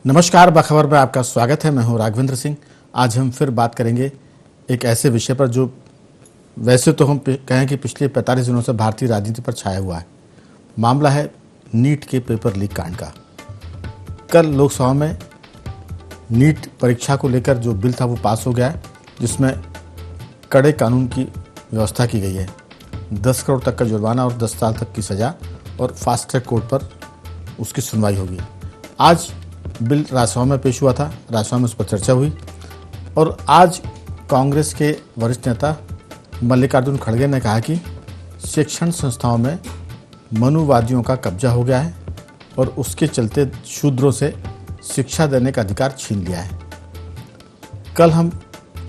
नमस्कार, बाखबर में आपका स्वागत है। मैं हूं राघवेंद्र सिंह। आज हम फिर बात करेंगे एक ऐसे विषय पर जो वैसे तो हम कहें कि पिछले 45 दिनों से भारतीय राजनीति पर छाया हुआ है। मामला है नीट के पेपर लीक कांड का। कल लोकसभा में नीट परीक्षा को लेकर जो बिल था वो पास हो गया है, जिसमें कड़े कानून की व्यवस्था की गई है। 10 करोड़ तक का जुर्माना और 10 साल तक की सज़ा और फास्ट ट्रैक कोर्ट पर उसकी सुनवाई होगी। आज बिल राज्यसभा में पेश हुआ था, राज्यसभा में उस पर चर्चा हुई और आज कांग्रेस के वरिष्ठ नेता मल्लिकार्जुन खड़गे ने कहा कि शिक्षण संस्थाओं में मनुवादियों का कब्जा हो गया है और उसके चलते शूद्रों से शिक्षा देने का अधिकार छीन लिया है। कल हम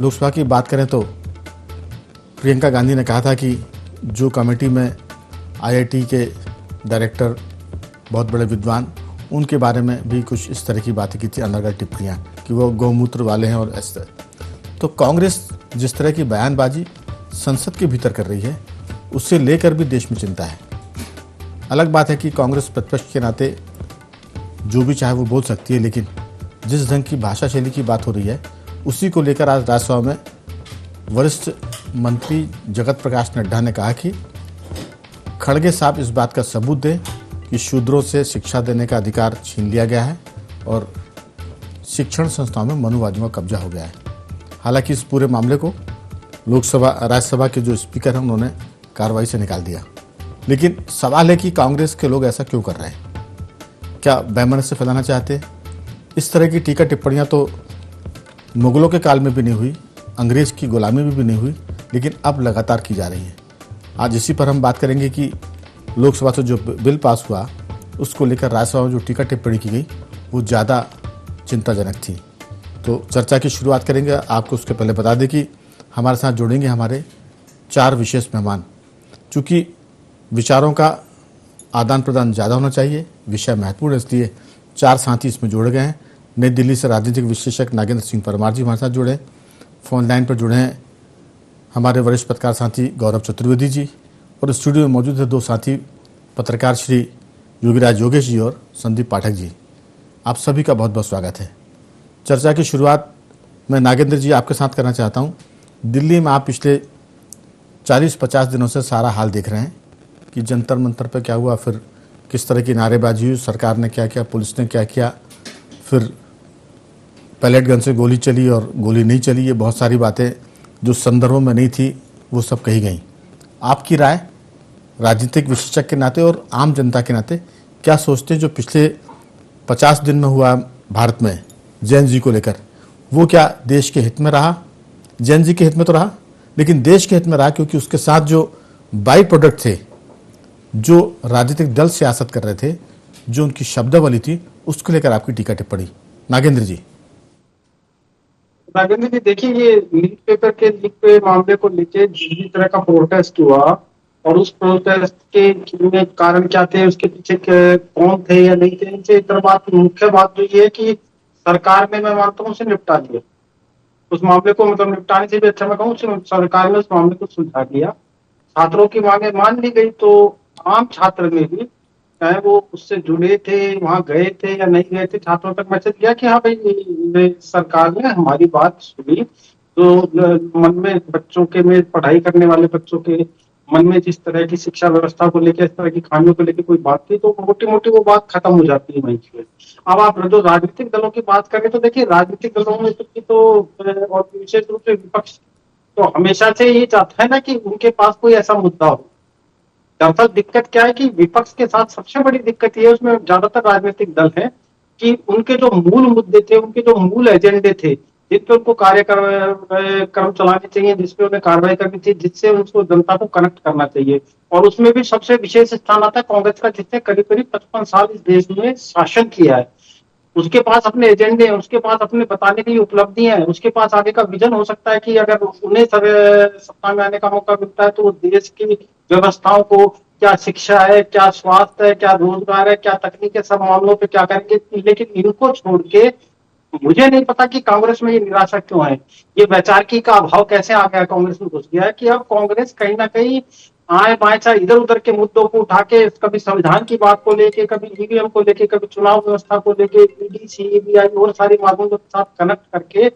लोकसभा की बात करें तो प्रियंका गांधी ने कहा था कि जो कमेटी में आईआईटी के डायरेक्टर बहुत बड़े विद्वान, उनके बारे में भी कुछ इस तरह की बातें की थी, अनर्गल टिप्पणियाँ कि वो गौमूत्र वाले हैं और ऐसे। तो कांग्रेस जिस तरह की बयानबाजी संसद के भीतर कर रही है, उससे लेकर भी देश में चिंता है। अलग बात है कि कांग्रेस प्रतिपक्ष के नाते जो भी चाहे वो बोल सकती है, लेकिन जिस ढंग की भाषा शैली की बात हो रही है, उसी को लेकर आज राज्यसभा में वरिष्ठ मंत्री जगत प्रकाश नड्डा ने कहा कि खड़गे साहब इस बात का सबूत दें कि शूद्रों से शिक्षा देने का अधिकार छीन लिया गया है और शिक्षण संस्थाओं में मनुवादियों का कब्जा हो गया है। हालांकि इस पूरे मामले को राज्यसभा के जो स्पीकर हैं उन्होंने कार्रवाई से निकाल दिया, लेकिन सवाल है कि कांग्रेस के लोग ऐसा क्यों कर रहे हैं? क्या बैमन से फैलाना चाहते हैं? इस तरह की टीका टिप्पणियां तो मुगलों के काल में भी नहीं हुई, अंग्रेज की गुलामी में भी नहीं हुई, लेकिन अब लगातार की जा रही है। आज इसी पर हम बात करेंगे कि लोकसभा से जो बिल पास हुआ उसको लेकर राज्यसभा में जो टीका टिप्पणी की गई वो ज़्यादा चिंताजनक थी। तो चर्चा की शुरुआत करेंगे। आपको उसके पहले बता दें कि हमारे साथ जुड़ेंगे हमारे 4 विशेष मेहमान। चूँकि विचारों का आदान प्रदान ज़्यादा होना चाहिए, विषय महत्वपूर्ण, इसलिए 4 साथी इसमें जोड़े गए हैं। नई दिल्ली से राजनीतिक विश्लेषक नागेंद्र सिंह परमार जी हमारे साथ जुड़े, फोन लाइन पर जुड़े हैं हमारे वरिष्ठ पत्रकार साथी गौरव चतुर्वेदी जी, और स्टूडियो में मौजूद है 2 साथी पत्रकार श्री योगीराज योगेश जी और संदीप पाठक जी। आप सभी का बहुत बहुत स्वागत है। चर्चा की शुरुआत मैं नागेंद्र जी आपके साथ करना चाहता हूं। दिल्ली में आप पिछले 40-50 दिनों से सारा हाल देख रहे हैं कि जंतर मंतर पर क्या हुआ, फिर किस तरह की नारेबाजी हुई, सरकार ने क्या किया, पुलिस ने क्या किया, फिर पैलेट गन से गोली चली और गोली नहीं चली। ये बहुत सारी बातें जो संदर्भों में नहीं थी वो सब कही गई। आपकी राय राजनीतिक विशेषज्ञ के नाते और आम जनता के नाते क्या सोचते हैं जो पिछले 50 दिन में हुआ भारत में जैन जी को लेकर, वो क्या देश के हित में रहा? जैन जी के हित में तो रहा, लेकिन देश के हित में रहा, क्योंकि उसके साथ जो बाई प्रोडक्ट थे, जो राजनीतिक दल सियासत कर रहे थे, जो उनकी शब्दावली थी, उसको लेकर आपकी टीका टिप्पणी। नागेंद्र जी। नागेंद्र जी, देखिए, ये लीक पेपर के लीक पे मामले को लेके जिस तरह का प्रोटेस्ट हुआ और उस प्रोटेस्ट के कारण क्या थे, उसके पीछे कौन थे या नहीं थे, इनसे इतर बात, मुख्य बात तो ये है कि सरकार ने, मैं मानता हूँ, उसे निपटा दिया। उस मामले को, मतलब निपटाने से भी अच्छा मैं कहूँ, सरकार ने उस मामले को सुलझा दिया। छात्रों की मांगे मान ली गई, तो आम छात्र में भी, चाहे वो उससे जुड़े थे, वहां गए थे या नहीं गए थे, छात्रों तक मैसेज गया कि हाँ भाई, सरकार ने हमारी बात सुनी। तो मन में बच्चों के में पढ़ाई करने वाले बच्चों के मन में जिस तरह की शिक्षा व्यवस्था को लेकर, इस तरह की खामियों को लेकर कोई बात थी, तो मोटी मोटी वो बात खत्म हो जाती है वहीं पे। अब आप जो राजनीतिक दलों की बात करें, तो देखिए, राजनीतिक दलों में तो और विशेष रूप से विपक्ष तो हमेशा से ये चाहता है ना कि उनके पास कोई ऐसा मुद्दा हो। दरअसल दिक्कत क्या है कि विपक्ष के साथ सबसे बड़ी दिक्कत ये है, उसमें ज्यादातर राजनीतिक दल हैं, कि उनके जो मूल मुद्दे थे, उनके जो मूल एजेंडे थे, जिन पे उनको कार्यक्रम चलाने चाहिए, जिसपे उन्हें कार्रवाई करनी चाहिए, जिससे उनको जनता को कनेक्ट करना चाहिए, और उसमें भी सबसे विशेष स्थान आता है कांग्रेस का, जिसने करीब करीब 55 साल इस देश में शासन किया है। उसके पास अपने एजेंडे हैं, उसके पास अपने बताने के लिए उपलब्धियां हैं, उसके पास आगे का विजन हो सकता है कि अगर उन्हें सत्ता में आने का मौका मिलता है तो वो देश की व्यवस्थाओं को, क्या शिक्षा है, क्या स्वास्थ्य है, क्या रोजगार है, क्या तकनीक है, सब मामलों पे क्या करेंगे। लेकिन इनको छोड़ के मुझे नहीं पता कि कांग्रेस में ये निराशा क्यों है, ये वैचारिकी का अभाव कैसे आ गया, कांग्रेस में घुस गया है कि अब कांग्रेस कहीं ना कहीं आए बाएं चाहे इधर उधर के मुद्दों को उठा के, कभी संविधान की बात को लेके, कभी ईवीएम को लेके, कभी चुनाव व्यवस्था को लेके, ईडी सीबीआई और सारी मामलों के साथ कनेक्ट करके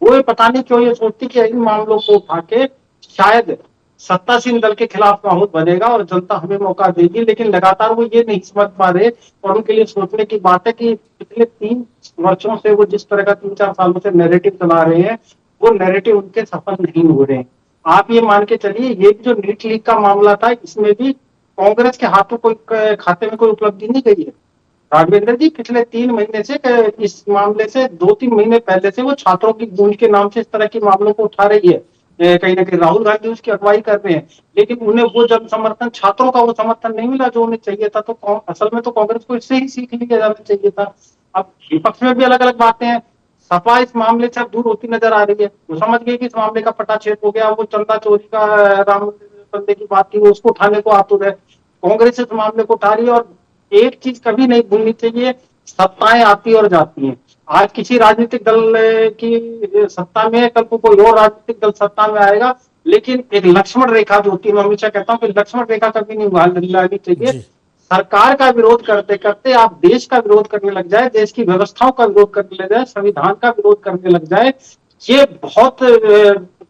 वो ये पता नहीं क्यों ये सोचती कि इन मामलों को उठा के शायद सत्तासीन दल के खिलाफ माहौल बनेगा और जनता हमें मौका देगी। लेकिन लगातार वो ये नहीं समझ पा रहे, और उनके लिए सोचने की बात है कि पिछले 3 वर्षों से वो जिस तरह का 3-4 सालों से नैरेटिव चला रहे हैं, वो नैरेटिव उनके सफल नहीं हो रहे हैं। आप ये मान के चलिए, ये जो नीट लीक का मामला था, इसमें भी कांग्रेस के हाथों कोई खाते में कोई उपलब्धि नहीं गई है। राघवेंद्र जी पिछले 3 महीने से इस मामले से 2-3 महीने पहले से वो छात्रों की गूंज के नाम से इस तरह के मामलों को उठा रही है। कहीं ना कहीं राहुल गांधी उसकी अगुवाई कर रहे हैं, लेकिन उन्हें वो जन समर्थन, छात्रों का वो समर्थन नहीं मिला जो उन्हें चाहिए था। तो असल में तो कांग्रेस को इससे ही सीख लिया जाना चाहिए था। अब विपक्ष में भी अलग अलग बातें हैं। सपा इस मामले से अब दूर होती नजर आ रही है। वो समझ गई कि इस मामले का पटाक्षेप हो गया। वो चंदा चोरी का, राम मंदिर की बात थी, वो उसको उठाने को आतुर है। कांग्रेस इस मामले को उठा रही है। और एक चीज कभी नहीं भूलनी चाहिए, सत्ताएं आती और जाती हैं। आज किसी राजनीतिक दल की सत्ता में, कल को कोई और राजनीतिक दल सत्ता में आएगा, लेकिन एक लक्ष्मण रेखा जो होती है, मैं हमेशा कहता हूँ कि लक्ष्मण रेखा कभी नहीं उभारनी चाहिए। जी। सरकार का विरोध करते करते आप देश का विरोध करने लग जाए, देश की व्यवस्थाओं का विरोध करने लग जाए, संविधान का विरोध करने लग जाए, ये बहुत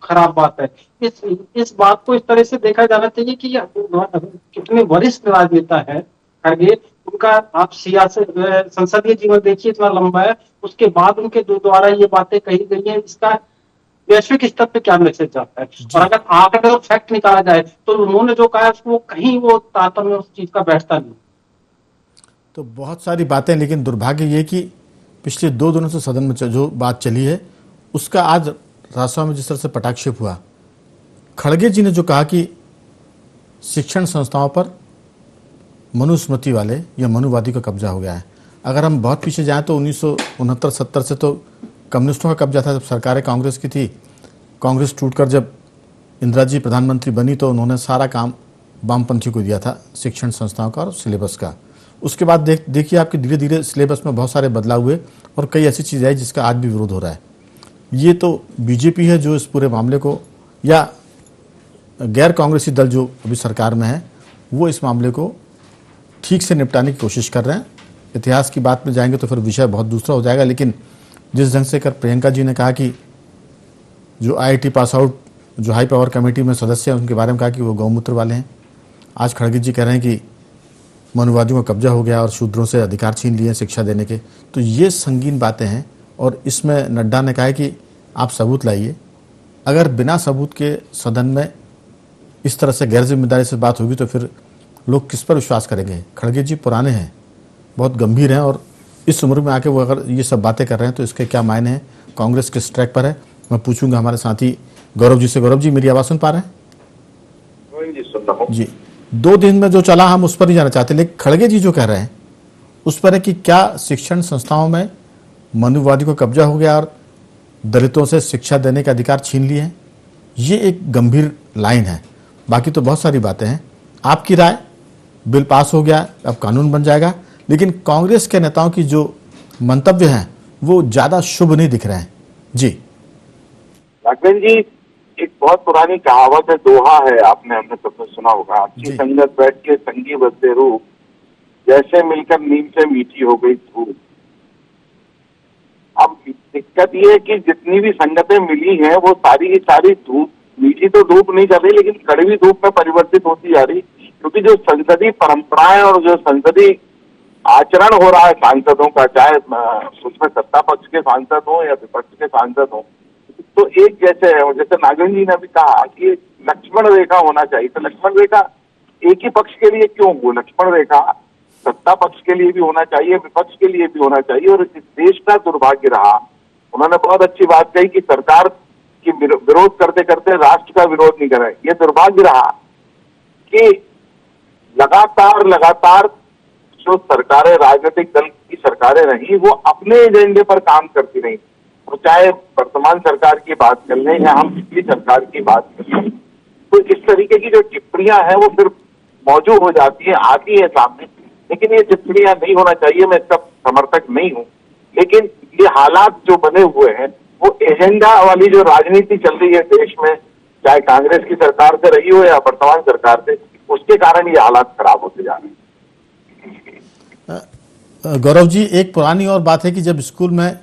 खराब बात है। इस बात को इस तरह से देखा जाना चाहिए कि कितने वरिष्ठ राजनेता है खड़गे, उनका आप सियासत संसदीय जीवन देखिए इतना लंबा है, उसके बाद उनके द्वारा ये बातें कही गई हैं, इसका वैश्विक स्तर पे क्या मैसेज जाता है। और अगर आंकड़े और फैक्ट निकाला जाए तो उन्होंने जो कहा है उसको कहीं वो तारतम्य उस चीज का बैठता नहीं। तो बहुत सारी बातें, लेकिन दुर्भाग्य ये कि पिछले 2 दिनों से सदन में जो बात चली है उसका आज राजसभा में जिस तरह से पटाक्षेप हुआ। खड़गे जी ने जो कहा कि शिक्षण संस्थाओं पर मनुस्मृति वाले या मनुवादी का कब्जा हो गया है। अगर हम बहुत पीछे जाएं तो 1969-70 से तो कम्युनिस्टों का कब्जा था, जब सरकारें कांग्रेस की थी। कांग्रेस टूटकर जब इंदिरा जी प्रधानमंत्री बनी तो उन्होंने सारा काम वामपंथी को दिया था, शिक्षण संस्थाओं का और सिलेबस का। उसके बाद देखिए आपके धीरे धीरे सिलेबस में बहुत सारे बदलाव हुए और कई ऐसी चीज़ें आई जिसका आज भी विरोध हो रहा है। ये तो बीजेपी है जो इस पूरे मामले को, या गैर कांग्रेसी दल जो अभी सरकार में है, वो इस मामले को ठीक से निपटाने की कोशिश कर रहे हैं। इतिहास की बात में जाएंगे तो फिर विषय बहुत दूसरा हो जाएगा, लेकिन जिस ढंग से कर प्रियंका जी ने कहा कि जो आईआईटी पास आउट जो हाई पावर कमेटी में सदस्य हैं उनके बारे में कहा कि वो गौमूत्र वाले हैं। आज खड़गे जी कह रहे हैं कि मनुवादियों का कब्जा हो गया और शूद्रों से अधिकार छीन लिए शिक्षा देने के। तो ये संगीन बातें हैं और इसमें नड्डा ने कहा है कि आप सबूत लाइए। अगर बिना सबूत के सदन में इस तरह से गैर जिम्मेदारी से बात होगी तो फिर लोग किस पर विश्वास करेंगे। खड़गे जी पुराने हैं, बहुत गंभीर हैं, और इस उम्र में आके वो अगर ये सब बातें कर रहे हैं तो इसके क्या मायने हैं। कांग्रेस किस ट्रैक पर है, मैं पूछूंगा हमारे साथी गौरव जी से। गौरव जी, मेरी आवाज़ सुन पा रहे हैं? जी, सुन रहा हूं। जी, 2 दिन में जो चला हम उस पर ही जाना चाहते हैं, लेकिन खड़गे जी जो कह रहे हैं उस पर है कि क्या शिक्षण संस्थाओं में मनुवादी को कब्जा हो गया और दलितों से शिक्षा देने के अधिकार छीन लिए हैं। ये एक गंभीर लाइन है। बाकी तो बहुत सारी बातें हैं। आपकी राय? बिल पास हो गया, अब कानून बन जाएगा, लेकिन कांग्रेस के नेताओं की जो मंतव्य हैं वो ज्यादा शुभ नहीं दिख रहे हैं। जी राघवेंद्र जी, एक बहुत पुरानी कहावत है, दोहा है, आपने हमने सबने सुना होगा, अच्छी संगत बैठ के संगी बदले रूप, जैसे मिलकर नीम से मीठी हो गई धूप। अब दिक्कत ये है कि जितनी भी संगतें मिली हैं वो सारी की सारी धूप, मीठी तो धूप नहीं चल रही लेकिन कड़वी धूप में परिवर्तित होती जा रही, क्योंकि जो संसदीय परंपराएं और जो संसदीय आचरण हो रहा है सांसदों का, चाहे उसमें सत्ता पक्ष के सांसद हो या विपक्ष के सांसद हो, तो एक जैसे नागेंद्र जी ने भी कहा कि लक्ष्मण रेखा होना चाहिए। तो लक्ष्मण रेखा एक ही पक्ष के लिए क्यों हो? लक्ष्मण रेखा सत्ता पक्ष के लिए भी होना चाहिए, विपक्ष के लिए भी होना चाहिए। और इस देश का दुर्भाग्य रहा, उन्होंने बहुत अच्छी बात कही कि सरकार की विरोध करते करते राष्ट्र का विरोध नहीं करें। यह दुर्भाग्य रहा कि लगातार जो सरकारें, राजनीतिक दल की सरकारें रही, वो अपने एजेंडे पर काम करती रही। तो चाहे वर्तमान सरकार की बात कर लें या हम पिछली सरकार की बात कर लें, तो इस तरीके की जो टिप्पणियां हैं वो फिर मौजूद हो जाती है, आती है सामने। लेकिन ये टिप्पणियां नहीं होना चाहिए, मैं इसका समर्थक नहीं हूं। लेकिन ये हालात जो बने हुए हैं, वो एजेंडा वाली जो राजनीति चल रही है देश में, चाहे कांग्रेस की सरकार से रही हो या वर्तमान सरकार से, उसके कारण ये हालात खराब होते जा रहे हैं। गौरव जी, एक पुरानी और बात है कि जब स्कूल में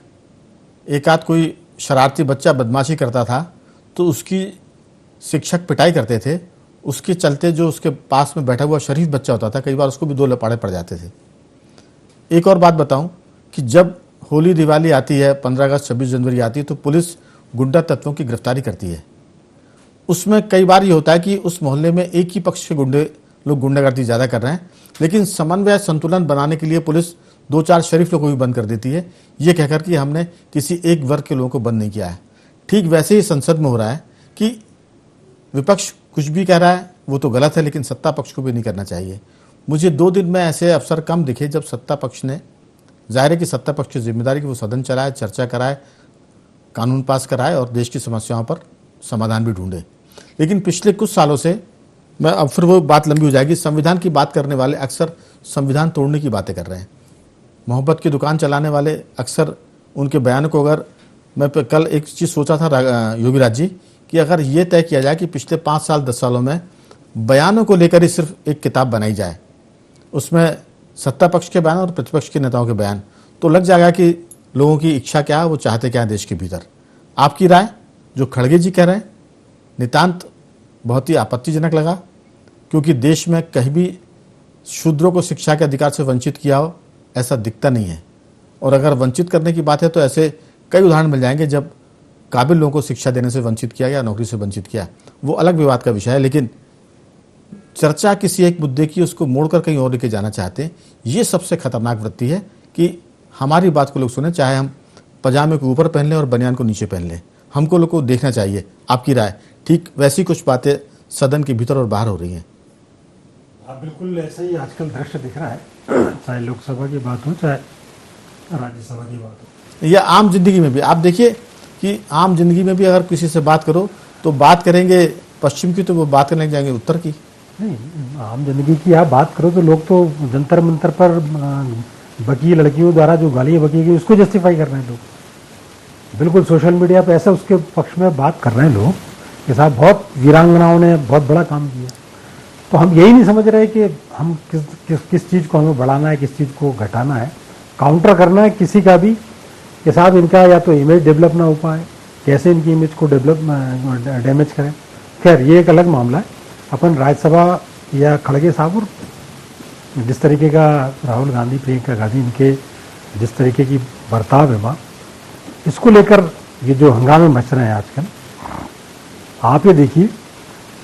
एक आध कोई शरारती बच्चा बदमाशी करता था तो उसकी शिक्षक पिटाई करते थे, उसके चलते जो उसके पास में बैठा हुआ शरीफ बच्चा होता था, कई बार उसको भी 2 लपाड़े पड़ जाते थे। एक और बात बताऊं कि जब होली दिवाली आती है, 15 अगस्त 26 जनवरी आती है, तो पुलिस गुंडा तत्वों की गिरफ्तारी करती है। उसमें कई बार ये होता है कि उस मोहल्ले में एक ही पक्ष के लोग गुंडागर्दी ज़्यादा कर रहे हैं, लेकिन समन्वय संतुलन बनाने के लिए पुलिस 2-4 शरीफ लोगों को भी बंद कर देती है, ये कहकर कि हमने किसी एक वर्ग के लोगों को बंद नहीं किया है। ठीक वैसे ही संसद में हो रहा है कि विपक्ष कुछ भी कह रहा है वो तो गलत है, लेकिन सत्ता पक्ष को भी नहीं करना चाहिए। मुझे 2 दिन में ऐसे अवसर कम दिखे जब सत्ता पक्ष ने, जाहिर है कि सत्ता पक्ष की जिम्मेदारी कि वो सदन चलाए, चर्चा कराए, कानून पास कराए और देश की समस्याओं पर समाधान भी ढूंढे। लेकिन पिछले कुछ सालों से, मैं अब फिर वो बात लंबी हो जाएगी, संविधान की बात करने वाले अक्सर संविधान तोड़ने की बातें कर रहे हैं। मोहब्बत की दुकान चलाने वाले अक्सर उनके बयान को, अगर मैं कल एक चीज़ सोचा था योगी राज जी, कि अगर ये तय किया जाए कि पिछले 5 साल 10 सालों में बयानों को लेकर ही सिर्फ एक किताब बनाई जाए, उसमें सत्ता पक्ष के बयान और प्रतिपक्ष के नेताओं के बयान, तो लग जाएगा कि लोगों की इच्छा क्या है, वो चाहते क्या है देश के भीतर। आपकी राय, जो खड़गे जी कह रहे हैं, नितांत बहुत ही आपत्तिजनक लगा, क्योंकि देश में कहीं भी शूद्रों को शिक्षा के अधिकार से वंचित किया हो ऐसा दिखता नहीं है। और अगर वंचित करने की बात है तो ऐसे कई उदाहरण मिल जाएंगे जब काबिल लोगों को शिक्षा देने से वंचित किया या नौकरी से वंचित किया। वो अलग विवाद का विषय है, लेकिन चर्चा किसी एक मुद्दे की उसको मोड़कर कहीं और लेके जाना चाहते हैं, ये सबसे खतरनाक वृत्ति है कि हमारी बात को लोग सुने, चाहे हम पजामे को ऊपर पहन लें और बनियान को नीचे पहन लें, हमको लोग को देखना चाहिए। आपकी राय, ठीक वैसी कुछ बातें सदन के भीतर और बाहर हो रही हैं। बिल्कुल ऐसा ही आजकल दृश्य दिख रहा है, चाहे लोकसभा की बात हो चाहे राज्यसभा की बात हो, या आम जिंदगी में भी। आप देखिए कि आम जिंदगी में भी अगर किसी से बात करो तो बात करेंगे पश्चिम की, तो वो बात करने जाएंगे उत्तर की। नहीं, आम जिंदगी की आप बात करो तो लोग तो जंतर मंतर पर बकी लड़कियों द्वारा जो गालियाँ बकी गई उसको जस्टिफाई कर रहे हैं लोग। बिल्कुल सोशल मीडिया पे ऐसा उसके पक्ष में बात कर रहे हैं लोग कि साहब बहुत वीरांगनाओं ने बहुत बड़ा काम किया। तो हम यही नहीं समझ रहे कि हम किस चीज़ को हमें बढ़ाना है, किस चीज़ को घटाना है, काउंटर करना है किसी का भी कि साहब इनका या तो इमेज डेवलप ना हो पाए, कैसे इनकी इमेज को डैमेज करें। खैर ये एक अलग मामला है। अपन राज्यसभा या खड़गे साहब और जिस तरीके का राहुल गांधी, प्रियंका गांधी, इनके जिस तरीके की बर्ताव है वहाँ, इसको लेकर ये जो हंगामे मच रहे हैं आजकल, आप ये देखिए,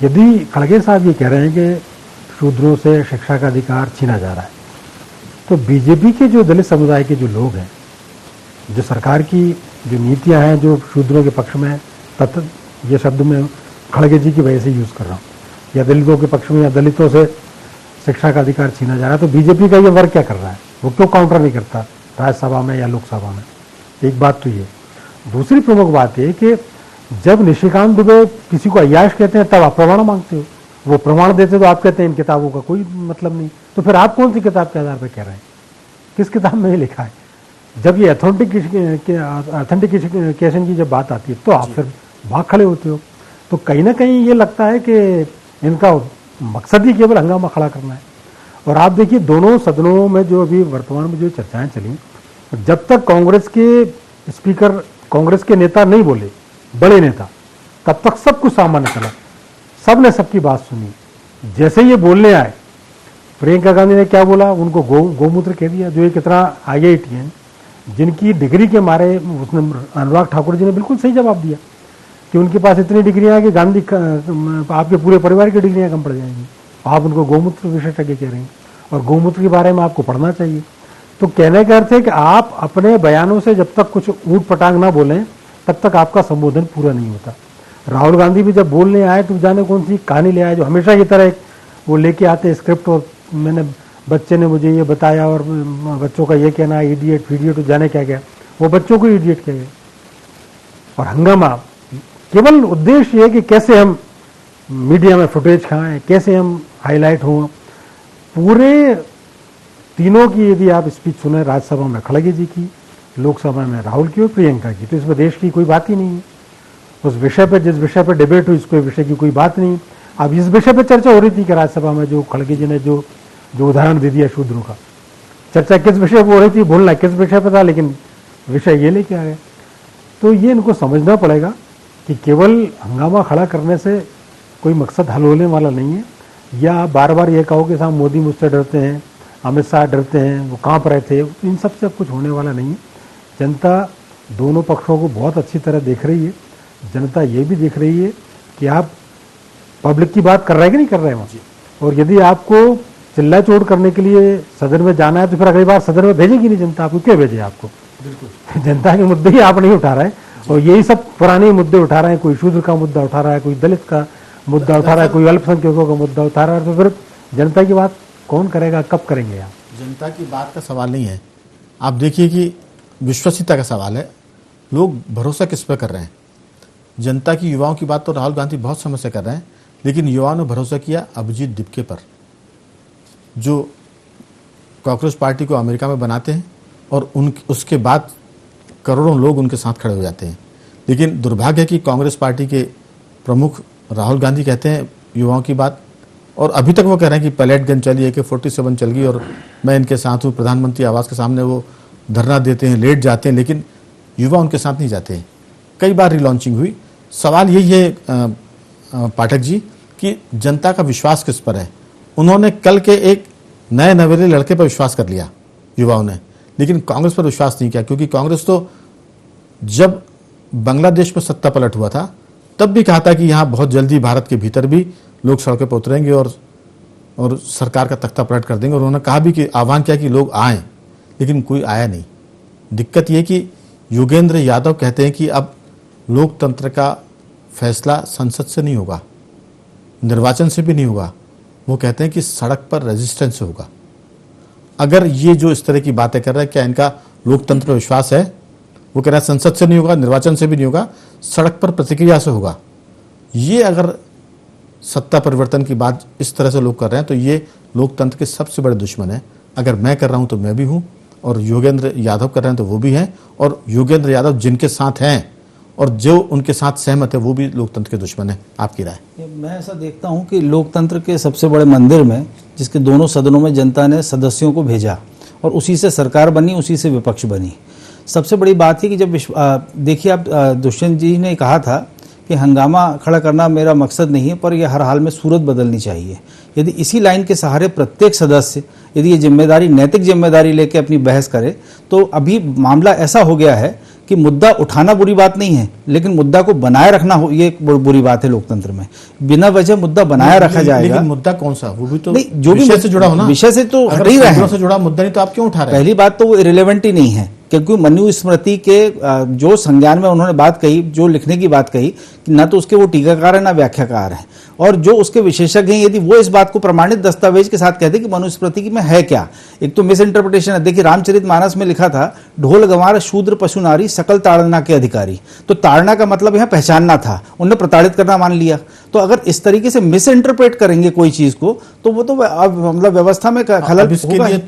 यदि खड़गे साहब ये कह रहे हैं कि शूद्रों से शिक्षा का अधिकार छीना जा रहा है, तो बीजेपी के जो दलित समुदाय के जो लोग हैं, जो सरकार की जो नीतियां हैं जो शूद्रों के पक्ष में, ये शब्द मैं खड़गे जी की वजह से यूज़ कर रहा हूँ, या दलितों के पक्ष में या दलितों से शिक्षा का अधिकार छीना जा रहा है, तो बीजेपी का ये वर्ग क्या कर रहा है, वो क्यों काउंटर नहीं करता राज्यसभा में या लोकसभा में। एक बात तो ये। दूसरी प्रमुख बात है कि जब निशिकांत दुबे किसी को अय्याश कहते हैं तब आप प्रमाण मांगते हो, वो प्रमाण देते तो आप कहते हैं इन किताबों का कोई मतलब नहीं। तो फिर आप कौन सी किताब के आधार पर कह रहे हैं, किस किताब में ये लिखा है? जब ये ऑथेंटिकेशन की जब बात आती है तो आप फिर भाग खड़े होते हो। तो कहीं ना कहीं ये लगता है कि इनका मकसद ही केवल हंगामा खड़ा करना है। और आप देखिए दोनों सदनों में जो अभी वर्तमान में जो चर्चाएं चली, जब तक कांग्रेस के स्पीकर, कांग्रेस के नेता नहीं बोले, बड़े नेता, तब तक सब कुछ सामान्य चला, सब ने सबकी बात सुनी। जैसे ये बोलने आए, प्रियंका गांधी ने क्या बोला, उनको गोमूत्र कह दिया, जो एक इतना IIT है जिनकी डिग्री के मारे, उसने अनुराग ठाकुर जी ने बिल्कुल सही जवाब दिया कि उनके पास इतनी डिग्रियां कि गांधी आपके पूरे परिवार की डिग्रियां कम पड़ जाएंगी, आप उनको गोमूत्र विशेषज्ञ कह रहे हैं और गोमूत्र के बारे में आपको पढ़ना चाहिए। तो कहने का अर्थ है कि आप अपने बयानों से जब तक कुछ ऊट पटांग ना बोलें तब तक आपका संबोधन पूरा नहीं होता। राहुल गांधी भी जब बोलने आए तो जाने कौन सी कहानी ले आए, जो हमेशा की तरह वो लेके आते स्क्रिप्ट, और मैंने बच्चे ने मुझे ये बताया और बच्चों का ये कहना है इडियट फीडियट, जाने क्या क्या, वो बच्चों को इडियट कह गए। और हंगामा केवल उद्देश्य ये कि कैसे हम मीडिया में फुटेज खाएं, कैसे हम हाईलाइट हों। पूरे तीनों की यदि आप स्पीच सुने, राज्यसभा में खड़गे जी की, लोकसभा में राहुल की और प्रियंका की, तो इसमें देश की कोई बात ही नहीं है। उस विषय पे, जिस विषय पे डिबेट हुई, इसको विषय की कोई बात नहीं। अब इस विषय पे चर्चा हो रही थी कि राज्यसभा में जो खड़गे जी ने जो उदाहरण दे दिया शूद्रों का, चर्चा किस विषय पर हो रही थी, बोलना किस विषय पर था, लेकिन विषय ये लेके आ गए। तो ये इनको समझना पड़ेगा कि केवल हंगामा खड़ा करने से कोई मकसद हल होने वाला नहीं है। या बार बार ये कहो कि साहब मोदी मुझसे डरते हैं, अमित शाह डरते हैं, वो कांप रहे थे, इन सब से कुछ होने वाला नहीं है। जनता दोनों पक्षों को बहुत अच्छी तरह देख रही है। जनता ये भी देख रही है कि आप पब्लिक की बात कर रहे हैं कि नहीं कर रहे हैं वहाँ। और यदि आपको चिल्ला चोट करने के लिए सदन में जाना है तो फिर अगली बार सदन में भेजेगी नहीं जनता, आपको क्यों भेजे आपको? बिल्कुल जनता के मुद्दे ही आप नहीं उठा रहे हैं, और यही सब पुराने मुद्दे उठा रहे हैं। कोई शूद्र का मुद्दा उठा रहा है, कोई दलित का मुद्दा उठा रहा है, कोई अल्पसंख्यकों का मुद्दा उठा रहा है। तो फिर जनता की बात कौन करेगा, कब करेंगे आप? जनता की बात का सवाल नहीं है, आप देखिए कि विश्वसनीयता का सवाल है। लोग भरोसा किस पर कर रहे हैं? जनता की, युवाओं की बात तो राहुल गांधी बहुत समय से कर रहे हैं, लेकिन युवाओं ने भरोसा किया अभिजीत दिपके पर, जो कॉकरोच पार्टी को अमेरिका में बनाते हैं, और उसके बाद करोड़ों लोग उनके साथ खड़े हो जाते हैं। लेकिन दुर्भाग्य है कि कांग्रेस पार्टी के प्रमुख राहुल गांधी कहते हैं युवाओं की बात, और अभी तक वो कह रहे हैं कि पैलेट गन चली, AK-47 चल गई और मैं इनके साथ हूँ। प्रधानमंत्री आवास के सामने वो धरना देते हैं, लेट जाते हैं, लेकिन युवा उनके साथ नहीं जाते हैं। कई बार रिलॉन्चिंग हुई। सवाल यही है पाठक जी कि जनता का विश्वास किस पर है। उन्होंने कल के एक नए नवेले लड़के पर विश्वास कर लिया युवाओं ने, लेकिन कांग्रेस पर विश्वास नहीं किया, क्योंकि कांग्रेस तो जब बांग्लादेश में सत्ता पलट हुआ था तब भी कहा था कि यहाँ बहुत जल्दी भारत के भीतर भी लोग सड़कों पर उतरेंगे और सरकार का तख्ता पलट कर देंगे। और उन्होंने कहा भी कि आह्वान किया कि लोग आएँ, लेकिन कोई आया नहीं। दिक्कत ये कि योगेंद्र यादव कहते हैं कि अब लोकतंत्र का फैसला संसद से नहीं होगा, निर्वाचन से भी नहीं होगा। वो कहते हैं कि सड़क पर रेजिस्टेंस से होगा। अगर ये जो इस तरह की बातें कर रहा है, क्या इनका लोकतंत्र पर विश्वास है? वो कह रहा है संसद से नहीं होगा, निर्वाचन से भी नहीं होगा, सड़क पर प्रतिक्रिया से होगा। ये अगर सत्ता परिवर्तन की बात इस तरह से लोग कर रहे हैं तो ये लोकतंत्र के सबसे बड़े दुश्मन है। अगर मैं कर रहा हूं तो मैं भी हूं, और योगेंद्र यादव कर रहे हैं तो वो भी हैं, और योगेंद्र यादव जिनके साथ हैं और जो उनके साथ सहमत है वो भी लोकतंत्र के दुश्मन है। आपकी राय? मैं ऐसा देखता हूं कि लोकतंत्र के सबसे बड़े मंदिर में, जिसके दोनों सदनों में जनता ने सदस्यों को भेजा और उसी से सरकार बनी, उसी से विपक्ष बनी। सबसे बड़ी बात है कि जब देखिए आप, दुष्यंत जी ने कहा था कि हंगामा खड़ा करना मेरा मकसद नहीं है, पर यह हर हाल में सूरत बदलनी चाहिए। यदि इसी लाइन के सहारे प्रत्येक सदस्य यदि ये जिम्मेदारी, नैतिक जिम्मेदारी लेके अपनी बहस करे, तो अभी मामला ऐसा हो गया है कि मुद्दा उठाना बुरी बात नहीं है, लेकिन मुद्दा को बनाए रखना ये एक बुरी बात है लोकतंत्र में। बिना वजह मुद्दा बनाए रखा जाएगा। लेकिन मुद्दा कौन सा? वो भी तो नहीं, जो भी विषय से जुड़ा हो ना। विषय से तो अगर हट ही रहे हैं, से जुड़ा मुद्दा नहीं तो आप क्यों उठा रहे हैं? पहली बात तो वो इरेलेवेंट ही नहीं है, क्योंकि मनुस्मृति के जो संज्ञान में उन्होंने बात कही, जो लिखने की बात कही, ना तो उसके वो टीकाकार है ना व्याख्याकार है, और जो उसके विशेषज्ञ हैं यदि वो इस बात को प्रमाणित दस्तावेज के साथ कहते कि मनुस्मृति में है क्या, एक तो मिस इंटरप्रिटेशन है। देखिए रामचरितमानस में लिखा था, ढोल गंवार शूद्र पशु नारी सकल ताड़ना के अधिकारी। तो ताड़ना का मतलब यहाँ पहचानना था, उन्हें प्रताड़ित करना मान लिया। तो अगर इस तरीके से मिस इंटरप्रेट करेंगे कोई चीज को, तो वो तो मतलब व्यवस्था में खलल इसके लिए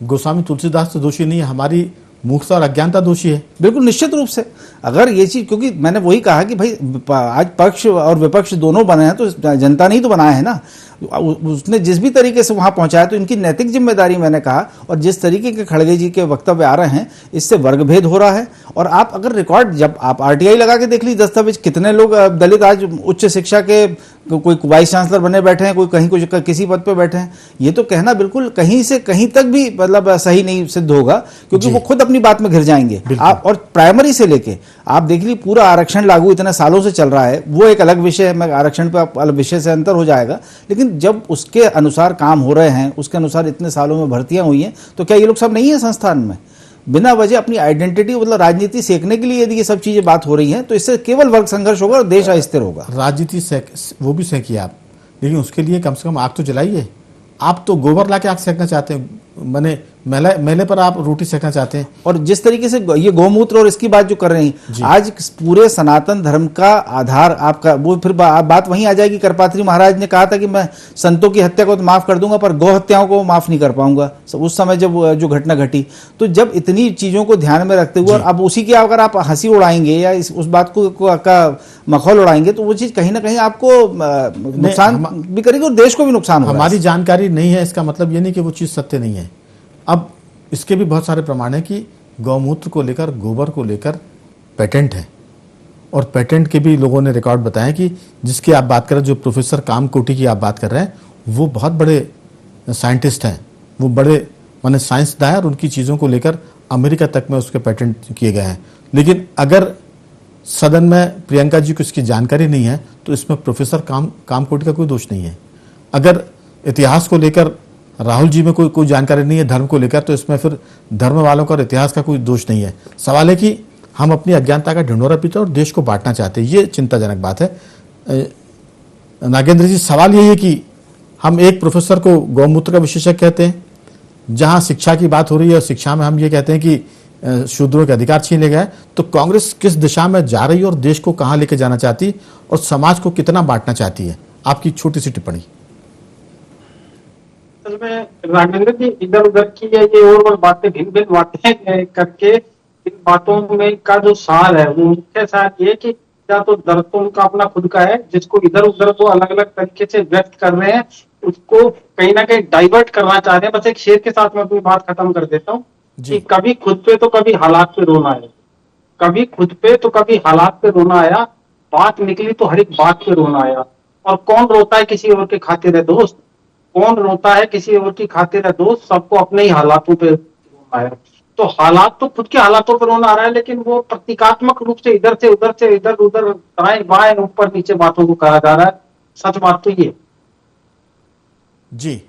गोस्वामी तुलसीदास तो दोषी नहीं है, हमारी मूर्खता और अज्ञानता दोषी है। बिल्कुल निश्चित रूप से। अगर ये चीज, क्योंकि मैंने वही कहा कि भाई आज पक्ष और विपक्ष दोनों बने हैं, तो जनता ने ही तो बनाया है ना। उसने जिस भी तरीके से वहां पहुंचाया, तो इनकी नैतिक जिम्मेदारी मैंने कहा। और जिस तरीके के खड़गे जी के वक्तव्य आ रहे हैं, इससे वर्गभेद हो रहा है। और आप अगर रिकॉर्ड, जब आप RTI लगा के देख लीजिए दस्तावेज, कितने लोग दलित आज उच्च शिक्षा के, कोई वाइस चांसलर बने बैठे हैं, कोई कहीं कुछ किसी पद पे बैठे हैं। ये तो कहना बिल्कुल कहीं से कहीं तक भी मतलब सही नहीं सिद्ध होगा, क्योंकि वो खुद अपनी बात में घिर जाएंगे। आप और प्राइमरी से लेके आप देख लीजिए, पूरा आरक्षण लागू इतने सालों से चल रहा है, वो एक अलग विषय है, मैं आरक्षण पे अलग विषय से अंतर हो जाएगा। लेकिन जब उसके अनुसार काम हो रहे हैं, उसके अनुसार इतने सालों में भर्तियां हुई हैं, तो क्या ये लोग सब नहीं है संस्थान में? बिना वजह अपनी आइडेंटिटी, मतलब राजनीति सेकने के लिए यदि ये सब चीजें बात हो रही हैं, तो इससे केवल वर्ग संघर्ष होगा और देश अस्थिर होगा। राजनीति वो भी सेकिए आप, लेकिन उसके लिए कम से कम आग तो जलाइए। आप तो गोबर ला के आग सेकना चाहते हैं, माने मेले पर आप रोटी सेकना चाहते हैं। और जिस तरीके से ये गौमूत्र और इसकी बात जो कर रहे हैं, आज पूरे सनातन धर्म का आधार आपका, वो फिर बात वहीं आ जाएगी। करपात्री महाराज ने कहा था कि मैं संतों की हत्या को तो माफ कर दूंगा पर गौ हत्याओं को माफ नहीं कर पाऊंगा, उस समय जब जो घटना घटी। तो जब इतनी चीजों को ध्यान में रखते हुए और अब उसी की अगर आप हंसी उड़ाएंगे या उस बात को का मखौल उड़ाएंगे तो वो चीज कहीं ना कहीं आपको नुकसान भी करेगी और देश को भी नुकसान होगा। हमारी जानकारी नहीं है इसका मतलब ये नहीं कि वो चीज़ सत्य नहीं है। अब इसके भी बहुत सारे प्रमाण हैं कि गौमूत्र को लेकर, गोबर को लेकर पेटेंट है, और पेटेंट के भी लोगों ने रिकॉर्ड बताए कि जिसकी आप बात कर रहे हैं, जो प्रोफेसर कामकोटी की आप बात कर रहे हैं, वो बहुत बड़े साइंटिस्ट हैं, वो बड़े माने साइंसदान हैं और उनकी चीज़ों को लेकर अमेरिका तक में उसके पेटेंट किए गए हैं। लेकिन अगर सदन में प्रियंका जी को इसकी जानकारी नहीं है तो इसमें प्रोफेसर कामकोटी का कोई दोष नहीं है। अगर इतिहास को लेकर राहुल जी में कोई जानकारी नहीं है धर्म को लेकर, तो इसमें फिर धर्म वालों का और इतिहास का कोई दोष नहीं है। सवाल है कि हम अपनी अज्ञानता का ढिंढोरा पीते और देश को बांटना चाहते हैं, ये चिंताजनक बात है। नागेंद्र जी, सवाल यही है कि हम एक प्रोफेसर को गौमूत्र का विशेषज्ञ कहते हैं, जहां शिक्षा की बात हो रही है और शिक्षा में हम ये कहते हैं कि शूद्रों के अधिकार छीन ले गए, तो कांग्रेस किस दिशा में जा रही है और देश को कहां लेके जाना चाहती है और समाज को कितना बांटना चाहती है? आपकी छोटी सी टिप्पणी। असल में राघवेंद्र जी, इधर उधर की ये और बातें, भिन्न भिन्न बातें करके इन बातों में का जो सार है वो मुख्य सार ये कि या तो दर्द तो उनका अपना खुद का है, जिसको इधर उधर वो अलग अलग तरीके से व्यक्त कर रहे हैं, उसको कहीं ना कहीं डाइवर्ट करना चाह रहे हैं। बस एक शेर के साथ मैं अपनी बात खत्म कर देता हूँ कि कभी खुद पे तो कभी हालात पे रोना आया, कभी खुद पे तो कभी हालात पे रोना आया, बात निकली तो हर एक बात पे रोना आया। और कौन रोता है किसी और के खातिर है दोस्त, कौन रोता है किसी और की खातिर है दोस्त, सबको अपने ही हालातों पे रोना है। तो हालात तो खुद के हालातों पर रोना आ रहा है, लेकिन वो प्रतीकात्मक रूप से इधर से इधर उधर दाएं बाएं ऊपर नीचे बातों को कहा जा रहा है। सच बात तो ये जी,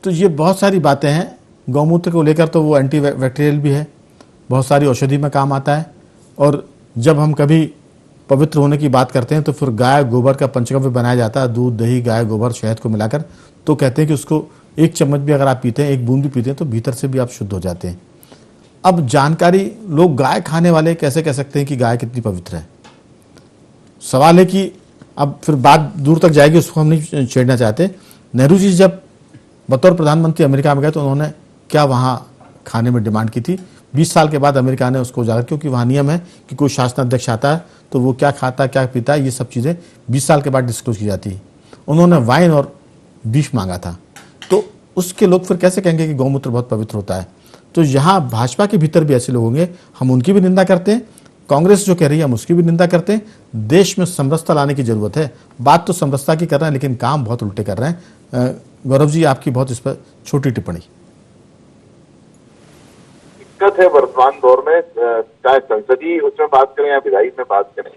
तो ये बहुत सारी बातें हैं गौमूत्र को लेकर। तो वो एंटी बैक्टीरियल भी है, बहुत सारी औषधि में काम आता है। और जब हम कभी पवित्र होने की बात करते हैं तो फिर गाय गोबर का पंचगव्य बनाया जाता है, दूध दही गाय गोबर शहद को मिलाकर। तो कहते हैं कि उसको एक चम्मच भी अगर आप पीते हैं, एक बूंद भी पीते हैं, तो भीतर से भी आप शुद्ध हो जाते हैं। अब जानकारी, लोग गाय खाने वाले कैसे कह सकते हैं कि गाय कितनी पवित्र है? सवाल है कि अब फिर बात दूर तक जाएगी, उसको हम नहीं छेड़ना चाहते। नेहरू जी जब बतौर प्रधानमंत्री अमेरिका में गए तो उन्होंने क्या वहाँ खाने में डिमांड की थी? 20 साल के बाद अमेरिका ने उसको उजागर, क्योंकि वहाँ नियम है कि कोई शासनाध्यक्ष आता है तो वो क्या खाता है क्या पीता है, ये सब चीज़ें 20 साल के बाद डिस्क्लोज की जाती है। उन्होंने वाइन और बीफ मांगा था, तो उसके लोग फिर कैसे कहेंगे कि गौमूत्र बहुत पवित्र होता है? तो यहाँ भाजपा के भीतर भी ऐसे लोग होंगे, हम उनकी भी निंदा करते हैं, कांग्रेस जो कह रही है हम उसकी भी निंदा करते हैं। देश में समरसता लाने की जरूरत है, बात तो समरसता की कर रहे हैं लेकिन काम बहुत उल्टे कर रहे हैं। गौरव जी, आपकी बहुत इस पर छोटी टिप्पणी। दिक्कत है वर्तमान दौर में, चाहे संसदीय उसमें बात करें या विधायी में बात करें,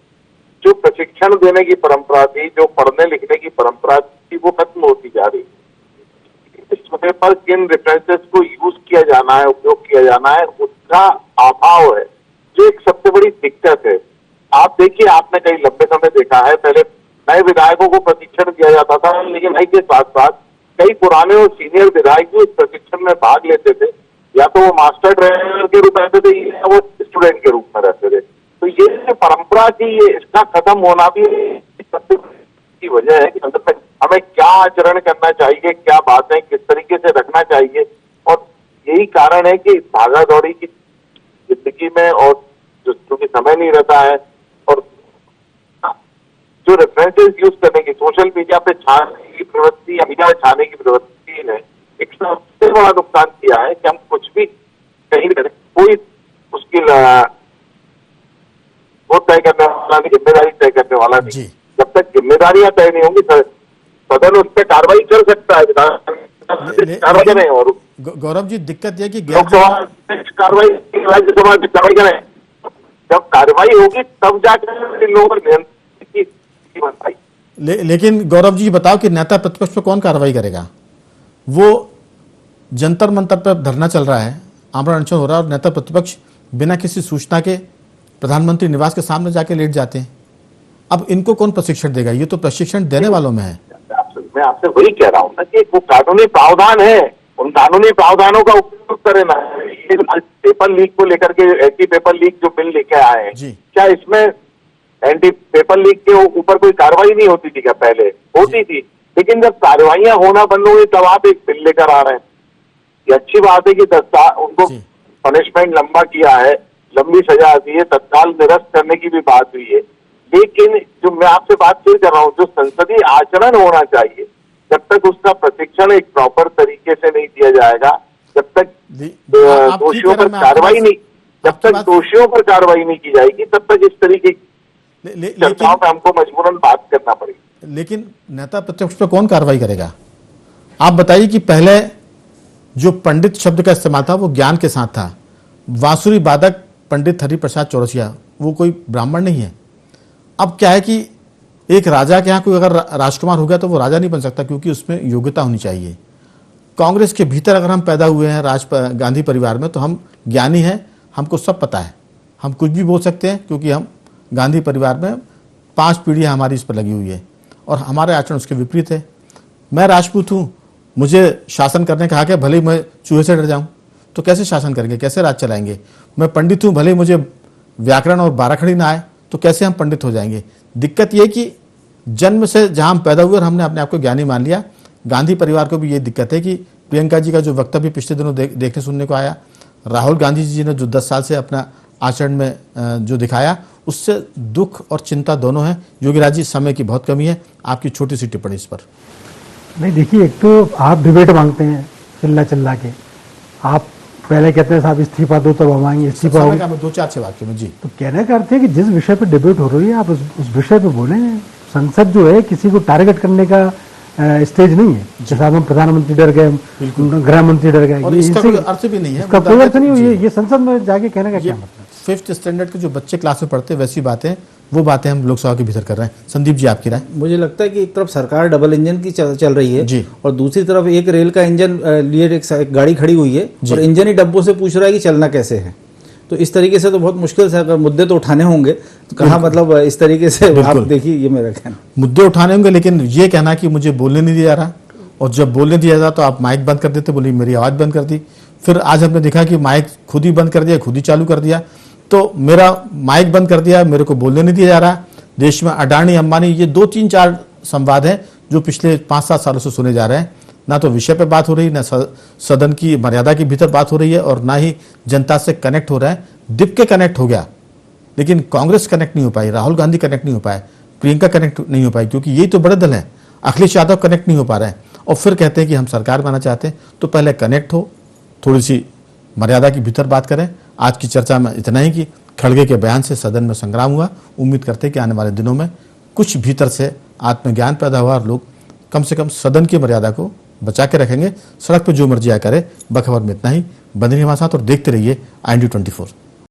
जो प्रशिक्षण देने की परंपरा थी, जो पढ़ने लिखने की परंपरा थी, वो खत्म होती जा रही है। इस मुद्दे पर किन रेफरेंसेस को यूज किया जाना है, उपयोग किया जाना है, उसका अभाव है, जो एक सबसे बड़ी दिक्कत है। आप देखिए, आपने कई लंबे समय देखा है, पहले नए विधायकों को प्रशिक्षण दिया जाता था, लेकिन के साथ साथ कई पुराने और सीनियर विधायक भी इस प्रशिक्षण में भाग लेते थे, या तो वो मास्टर ट्रेनर के रूप में रहते थे या वो स्टूडेंट के रूप में रहते थे। तो ये परंपरा की, ये इसका खत्म होना भी सबसे की वजह है कि हमें क्या आचरण करना चाहिए, क्या बातें किस तरीके से रखना चाहिए। और यही कारण है कि भागा दौड़ी की जिंदगी में और क्योंकि समय नहीं रहता है, और जो रेफरेंसेस यूज करने की, सोशल मीडिया पे छाने की प्रवृत्ति या मीडिया छाने की प्रवृत्ति ने एक सबसे बड़ा नुकसान किया है कि हम कुछ भी कहीं करें, कोई उसकी वो तय करने वाला नहीं, जिम्मेदारी तय करने वाला नहीं। जब तक जिम्मेदारियां तय नहीं होंगी सदन उस पर कार्रवाई कर सकता है, कार्रवाई करें। और गौरव जी, दिक्कत यह कि कार्रवाई, राज्यसभा की कार्रवाई करें, जब कार्रवाई होगी तब जाकर इन लोगों पर लेकिन गौरव जी बताओ कि नेता प्रतिपक्ष पर कौन कार्रवाई करेगा? वो जंतर मंतर पर धरना चल रहा है, आमरण अनशन हो रहा है, और नेता प्रतिपक्ष बिना किसी सूचना के प्रधानमंत्री निवास के सामने जाके लेट जाते हैं। अब इनको कौन प्रशिक्षण देगा? ये तो प्रशिक्षण देने वालों में है। मैं आपसे वही कह रहा हूँ ना कि वो कानूनी प्रावधान है उन कानूनी प्रावधानों का उपयोग करें ना। ये पेपर लीक को लेकर के एंटी पेपर लीक जो बिल लेके आए हैं, जी। क्या इसमें एंटी पेपर लीक के ऊपर कोई कार्रवाई नहीं होती थी क्या? पहले होती थी, लेकिन जब कार्रवाइयां होना बंद हो गई तब आप एक बिल लेकर आ रहे हैं। ये अच्छी बात है कि 10 साल उनको जी। पनिशमेंट लंबा किया है, लंबी सजा दी है, तत्काल निरस्त करने की भी बात हुई है। लेकिन जो मैं आपसे बात फिर कर रहा हूँ, जो संसदीय आचरण होना चाहिए, जब तक उसका प्रशिक्षण एक प्रॉपर तरीके से नहीं दिया जाएगा, जब तक आप ठीक दोषियों कह रहे पर हैं, मैं आपकी कार्रवाई बात- नहीं, जब आपकी तक बात- दोषियों पर कार्रवाई नहीं की जाएगी, तब तक इस तरीके की चर्चाओं लेकिन में हमको मजबूरन बात करना पड़ेगी। लेकिन नेता प्रतिपक्ष पे कौन कार्रवाई करेगा? आप बताइए कि पहले जो पंडित शब्द का इस्तेमाल था वो ज्ञान के साथ था। बांसुरी वादक पंडित हरिप्रसाद चौरसिया वो कोई ब्राह्मण नहीं है। अब क्या है कि एक राजा के यहाँ कोई अगर राजकुमार हो गया तो वो राजा नहीं बन सकता, क्योंकि उसमें योग्यता होनी चाहिए। कांग्रेस के भीतर अगर हम पैदा हुए हैं गांधी परिवार में, तो हम ज्ञानी हैं, हमको सब पता है, हम कुछ भी बोल सकते हैं, क्योंकि हम गांधी परिवार में 5 पीढ़ियाँ हमारी इस पर लगी हुई है और हमारे आचरण उसके विपरीत है। मैं राजपूत हूँ, मुझे शासन करने का हक है, भले ही मैं चूहे से डर जाऊँ, तो कैसे शासन करेंगे, कैसे राज चलाएंगे? मैं पंडित हूँ, भले ही मुझे व्याकरण और बाराखड़ी ना आए, तो कैसे हम पंडित हो जाएंगे? दिक्कत ये कि जन्म से जहाँ हम पैदा हुए और हमने अपने आप को ज्ञानी मान लिया। गांधी परिवार को भी ये दिक्कत है कि प्रियंका जी का जो वक्तव्य पिछले दिनों देखने सुनने को आया, राहुल गांधी जी ने जो 10 साल से अपना आचरण में जो दिखाया, उससे दुख और चिंता दोनों है। योगीराज जी, समय की बहुत कमी है, आपकी छोटी सी टिप्पणी इस पर। नहीं देखिए, एक तो आप डिबेट मांगते हैं चिल्ला के, आप पहले कहते हैं साहब इस्तीफा दो तो हम आएंगे, इस्तीफा समय हो। का मैं 2-4 से वाक्य में जी। तो कहने का अर्थ है कि जिस विषय पर डिबेट हो रही है आप उस विषय पे बोलें। संसद जो है किसी को टारगेट करने का स्टेज नहीं है। जैसे हम प्रधानमंत्री डर गए, गृह मंत्री डर गए, और इसका कोई अर्थ भी नहीं है, इसका कोई अर्थ नहीं है। ये संसद में जाके कहने का क्या मतलब? 5th स्टैंडर्ड के जो बच्चे क्लास में पढ़ते हैं वैसी बातें, वो बातें हम लोकसभा के भीतर कर रहे हैं। संदीप जी, आपकी राय? मुझे लगता है कि एक तरफ सरकार डबल इंजन की चल रही है जी। और दूसरी तरफ एक रेल का इंजन लिए एक गाड़ी खड़ी हुई है और इंजन ही डब्बों से पूछ रहा है कि चलना कैसे है। तो इस तरीके से तो बहुत मुश्किल से, अगर मुद्दे तो उठाने होंगे तो कहाँ, मतलब इस तरीके से आप देखिए, ये मेरा कहना। मुद्दे उठाने होंगे, लेकिन ये कहना कि मुझे बोलने नहीं दिया रहा, और जब बोलने दिया था तो आप माइक बंद कर देते, बोली मेरी आवाज़ बंद कर दी। फिर आज हमने देखा कि माइक खुद ही बंद कर दिया, खुद ही चालू कर दिया, तो मेरा माइक बंद कर दिया, मेरे को बोलने नहीं दिया जा रहा। देश में अडानी अंबानी, ये 2-3-4 संवाद हैं जो पिछले 5-7 सालों से सुने जा रहे हैं। ना तो विषय पे बात हो रही, ना सदन की मर्यादा के भीतर बात हो रही है, और ना ही जनता से कनेक्ट हो रहा है। दिप के कनेक्ट हो गया, लेकिन कांग्रेस कनेक्ट नहीं हो पाई, राहुल गांधी कनेक्ट नहीं हो पाए, प्रियंका कनेक्ट नहीं हो पाई, क्योंकि यही तो बड़े दल हैं। अखिलेश यादव कनेक्ट नहीं हो पा रहे हैं, और फिर कहते हैं कि हम सरकार बनाना चाहते हैं। तो पहले कनेक्ट हो, थोड़ी सी मर्यादा के भीतर बात करें। आज की चर्चा में इतना ही कि खड़गे के बयान से सदन में संग्राम हुआ। उम्मीद करते हैं कि आने वाले दिनों में कुछ भीतर से आत्मज्ञान पैदा हुआ और लोग कम से कम सदन की मर्यादा को बचा के रखेंगे। सड़क पर जो मर्जी आया करे। बखबर में इतना ही। बंधनी हमारे साथ और देखते रहिए IND 24।